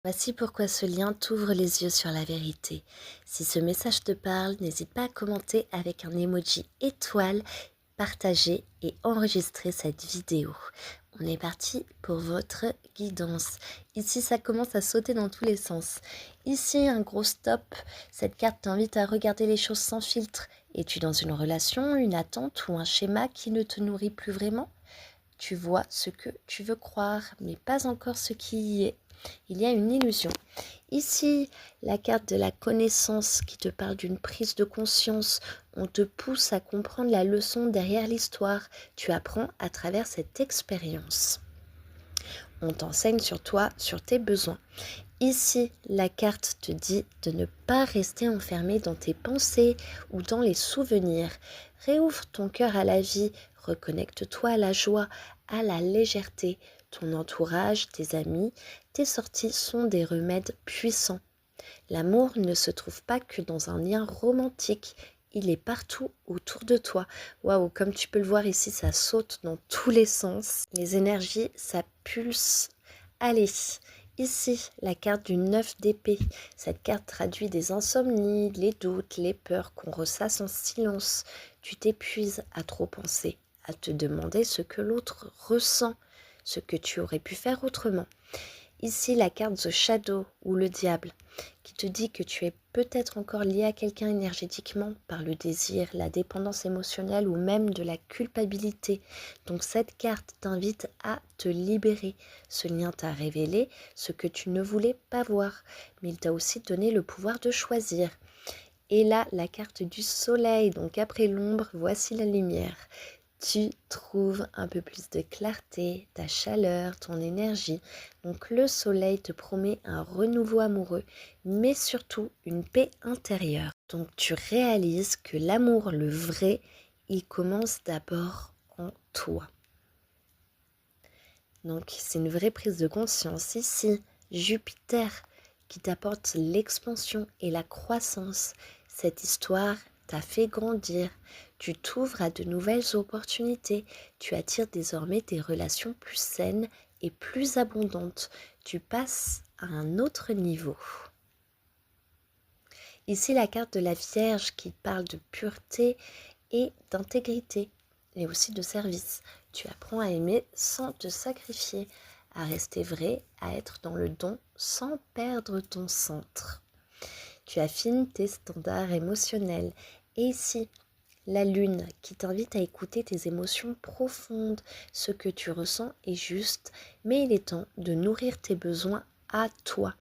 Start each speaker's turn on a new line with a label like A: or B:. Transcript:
A: Voici pourquoi ce lien t'ouvre les yeux sur la vérité. Si ce message te parle, n'hésite pas à commenter avec un emoji étoile, partager et enregistrer cette vidéo. On est parti pour votre guidance. Ici, ça commence à sauter dans tous les sens. Ici, un gros stop. Cette carte t'invite à regarder les choses sans filtre. Es-tu dans une relation, une attente ou un schéma qui ne te nourrit plus vraiment? Tu vois ce que tu veux croire, mais pas encore ce qui y est. Il y a une illusion. Ici, la carte de la connaissance qui te parle d'une prise de conscience. On te pousse à comprendre la leçon derrière l'histoire. Tu apprends à travers cette expérience. On t'enseigne sur toi, sur tes besoins. Ici, la carte te dit de ne pas rester enfermé dans tes pensées ou dans les souvenirs. Réouvre ton cœur à la vie, reconnecte-toi à la joie, à la légèreté. Ton entourage, tes amis, tes sorties sont des remèdes puissants. L'amour ne se trouve pas que dans un lien romantique, il est partout autour de toi. Waouh, comme tu peux le voir ici, ça saute dans tous les sens. Les énergies, ça pulse. Allez, ici, la carte du 9 d'épée. Cette carte traduit des insomnies, les doutes, les peurs qu'on ressasse en silence. Tu t'épuises à trop penser, à te demander ce que l'autre ressent, ce que tu aurais pu faire autrement. Ici, la carte The Shadow ou le diable qui te dit que tu es peut-être encore lié à quelqu'un énergétiquement par le désir, la dépendance émotionnelle ou même de la culpabilité. Donc cette carte t'invite à te libérer. Ce lien t'a révélé ce que tu ne voulais pas voir, mais il t'a aussi donné le pouvoir de choisir. Et là, la carte du soleil, donc après l'ombre, voici la lumière. Tu trouves un peu plus de clarté, ta chaleur, ton énergie. Donc le soleil te promet un renouveau amoureux, mais surtout une paix intérieure. Donc tu réalises que l'amour, le vrai, il commence d'abord en toi. Donc c'est une vraie prise de conscience ici. Jupiter qui t'apporte l'expansion et la croissance. Cette histoire t'a fait grandir. Tu t'ouvres à de nouvelles opportunités. Tu attires désormais des relations plus saines et plus abondantes. Tu passes à un autre niveau. Ici la carte de la Vierge qui parle de pureté et d'intégrité et aussi de service. Tu apprends à aimer sans te sacrifier, à rester vrai, à être dans le don sans perdre ton centre. Tu affines tes standards émotionnels. Et ici, la lune qui t'invite à écouter tes émotions profondes. Ce que tu ressens est juste, mais il est temps de nourrir tes besoins à toi.